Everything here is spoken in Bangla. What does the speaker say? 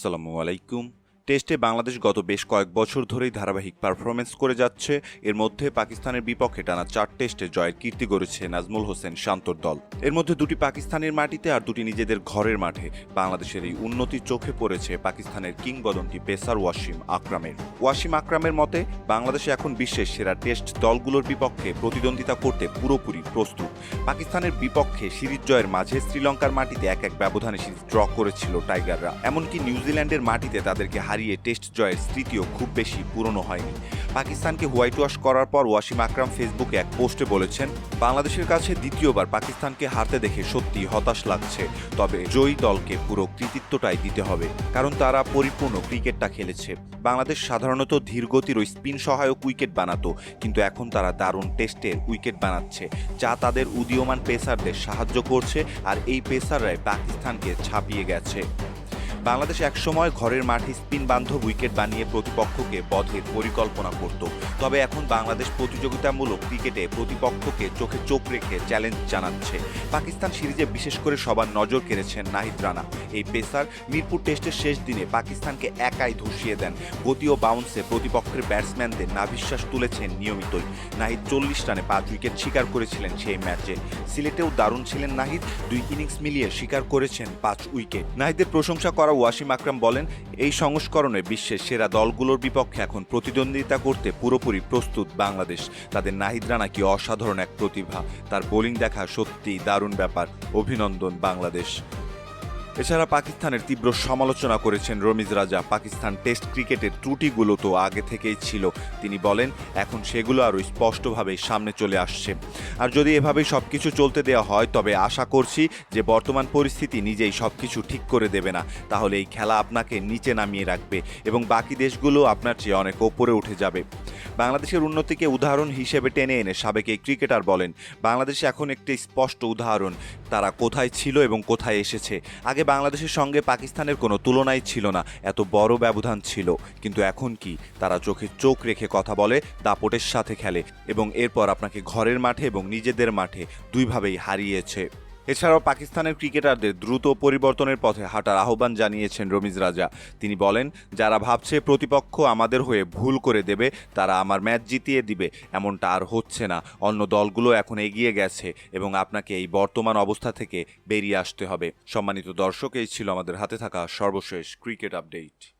আসসালামু আলাইকুম। টেস্টে বাংলাদেশ গত বেশ কয়েক বছর ধরেই ধারাবাহিক পারফরমেন্স করে যাচ্ছে। এর মধ্যে পাকিস্তানের বিপক্ষে টানা ৪ টেস্টে জয়ের কীর্তি গড়েছে নাজমুল হোসেন শান্তর দল। এর মধ্যে দুটি পাকিস্তানের মাটিতে আর দুটি নিজেদের ঘরের মাঠে। বাংলাদেশের এই উন্নতি চোখে পড়েছে পাকিস্তানের কিংবদন্তি পেসার ওয়াসিম আকরামের। ওয়াসিম আকরামের মতে বাংলাদেশে এখন বিশ্বের সেরা টেস্ট দলগুলোর বিপক্ষে প্রতিদ্বন্দ্বিতা করতে পুরোপুরি প্রস্তুত। পাকিস্তানের বিপক্ষে সিরিজ জয়ের মাঝে শ্রীলঙ্কার মাটিতে ১-১ ব্যবধানে সিরিজ ড্র করেছিল টাইগাররা। এমনকি নিউজিল্যান্ডের মাটিতে তাদেরকে হারিয়ে টেস্ট জয়ের স্মৃতিও খুব বেশি পুরনো হয়নি। পাকিস্তানকে হোয়াইট ওয়াশ করার পর ওয়াসিম আকরাম ফেসবুকে এক পোস্টে বলেছেন, বাংলাদেশের কাছে দ্বিতীয়বার পাকিস্তানকে হারতে দেখে সত্যি হতাশ লাগছে। তবে জয়ী দলকে পুরো কৃতিত্বটাই দিতে হবে, কারণ তারা পরিপূর্ণ ক্রিকেটটা খেলেছে। বাংলাদেশ সাধারণত ধীরগতির ও স্পিন সহায়ক উইকেট বানাতো, কিন্তু এখন তারা দারুণ টেস্টের উইকেট বানাচ্ছে, যা তাদের উদীয়মান পেসারদের সাহায্য করছে। আর এই পেসাররাই পাকিস্তানকে ছাপিয়ে গেছে। বাংলাদেশ একসময় ঘরের মাঠে স্পিন বান্ধব উইকেট বানিয়ে প্রতিপক্ষকে বধের পরিকল্পনা করত। তবে এখন বাংলাদেশ প্রতিযোগিতামূলক ক্রিকেটে প্রতিপক্ষকে চোখে চোখ রেখে চ্যালেঞ্জ জানাচ্ছে। পাকিস্তান সিরিজে বিশেষ করে সবার নজর কেড়েছেন নাহিদ রানা। এই পেসার মিরপুর টেস্টের শেষ দিনে পাকিস্তানকে একাই ধসিয়ে দেন। গতি ও বাউন্সে প্রতিপক্ষের ব্যাটসম্যানদের নাভিশ্বাস তুলেছেন নিয়মিতই। নাহিদ ৪০ রানে ৫ উইকেট শিকার করেছিলেন সেই ম্যাচে। সিলেটেও দারুণ ছিলেন নাহিদ, ২ ইনিংস মিলিয়ে শিকার করেছেন ৫ উইকেট। নাহিদের প্রশংসা করা ওয়াসিম আকরাম বলেন, এই সংস্করণে বিশ্বের সেরা দলগুলোর বিপক্ষে এখন প্রতিদ্বন্দ্বিতা করতে পুরোপুরি প্রস্তুত বাংলাদেশ। তাদের নাহিদ রানা কি অসাধারণ এক প্রতিভা, তার বোলিং দেখা সত্যিই দারুণ ব্যাপার। অভিনন্দন বাংলাদেশ। এছাড়া পাকিস্তানের তীব্র সমালোচনা করেছেন রমিজ রাজা। পাকিস্তান টেস্ট ক্রিকেটের ত্রুটিগুলো তো আগে থেকেই ছিল, তিনি বলেন এখন সেগুলো আরও স্পষ্টভাবে সামনে চলে আসছে। আর যদি এভাবেই সবকিছু চলতে দেওয়া হয়, তবে আশা করছি যে বর্তমান পরিস্থিতি নিজেই সবকিছু ঠিক করে দেবে না। তাহলে এই খেলা আপনাকে নিচে নামিয়ে রাখবে এবং বাকি দেশগুলো আপনার চেয়ে অনেক ওপরে উঠে যাবে। বাংলাদেশের উন্নতিকে উদাহরণ হিসেবে টেনে এনে সাবেক এই ক্রিকেটার বলেন, বাংলাদেশ এখন একটি স্পষ্ট উদাহরণ তারা কোথায় ছিল এবং কোথায় এসেছে। আগে বাংলাদেশের সঙ্গে পাকিস্তানের কোনো তুলনাই ছিল না, এত বড় ব্যবধান ছিল, কিন্তু এখন কি তারা চোখে চোখ রেখে কথা বলে, দাপটের সাথে খেলে এবং এরপর আপনাকে ঘরের মাঠে এবং নিজেদের মাঠে দুইভাবেই হারিয়েছে। এছাড়াও পাকিস্তানের ক্রিকেটারদের দ্রুত পরিবর্তনের পথে হাঁটার আহ্বান জানিয়েছেন রমিজ রাজা। তিনি বলেন, যারা ভাবছে প্রতিপক্ষ আমাদের হয়ে ভুল করে দেবে, তারা আমার ম্যাচ জিতিয়ে দিবে, এমনটা আর হচ্ছে না। অন্য দলগুলো এখন এগিয়ে গেছে এবং আপনাকে এই বর্তমান অবস্থা থেকে বেরিয়ে আসতে হবে। সম্মানিত দর্শক, এই ছিল আমাদের হাতে থাকা সর্বশেষ ক্রিকেট আপডেট।